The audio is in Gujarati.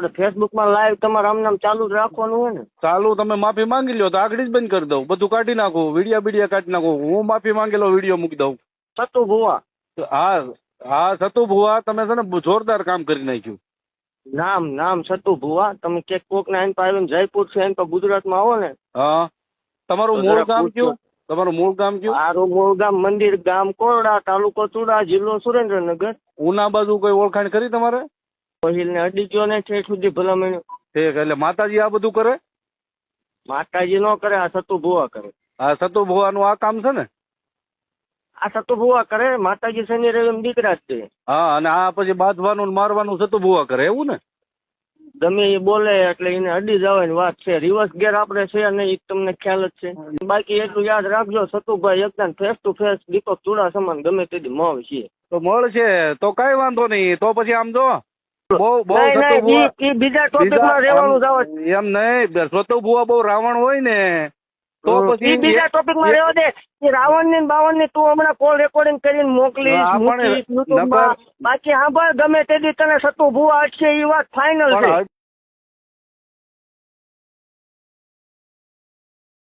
ફેસબુક માં લાઈવ તમારે આમ નામ ચાલુ જ રાખવાનું હોય ને. ચાલુ તમે માફી માંગી લ્યો તો આગળ જ બંધ કરી દઉં, બધું કાઢી નાખું, વિડીયા કાઢી નાખું, હું માફી માંગેલો વિડીયો મૂકી દઉં. સતુ ભુવા. હા હા સતુ ભુવા, તમે છે ને જોરદાર કામ કરી નાખ્યું. નામ સતુ ભુવા. તમે ક્યાંક કોક ને આઈને આવીને જયપુર છે આઈને ગુજરાતમાં આવો ને. હા તમારું મૂળ ગામ કયું? તમારું મૂળ ગામ કયું? મારું મૂળ ગામ મંદિર ગામ કોરડા, તાલુકો ચુડા, જિલ્લો સુરેન્દ્રનગર. ઉના બાજુ કોઈ ઓળખાણ કરી તમારે? પહેલ ને અડી ગયો ને ઠેઠ સુધી ભલામણ. ઠીક, એટલે માતાજી આ બધું કરે? માતાજી નો કરે, આ સતુ ભુવા કરે. હા સતુ ભુવાનું આ કામ છે ને? આ સતુ ભુવા કરે. માતાજી શનિ રવિ દીકરા જ છે. હા અને આ પછી બાંધવાનું મારવાનું સતુ ભુવા કરે એવું ને? ગમે એ બોલે એટલે એને અડી જવાની વાત છે. રિવર્સ ગેર આપણે છે નહીં, એ તમને ખ્યાલ જ છે. બાકી એટલું યાદ રાખજો, સતુભાઈ એકદમ ફેસ ટુ ફેસ દીપક ચુડા સમાન ગમે તેથી મળ છે. તો મળશે તો કઈ વાંધો નહીં. તો પછી આમ જો બહુ બીજા ટોપિક માં રહેવાનું જ આવે. એમ નહીં, સતુ ભુવા બહુ રાવણ હોય ને તો પછી બીજા ટોપિક માં રહેવા દે. રાવણ ની બાવન ની તું હમણાં કોલ રેકોર્ડિંગ કરીને મોકલીશ. બાકી સાંભળ, ગમે તેથી તને સતુ ભુવા અટશે એ વાત ફાઇનલ છે.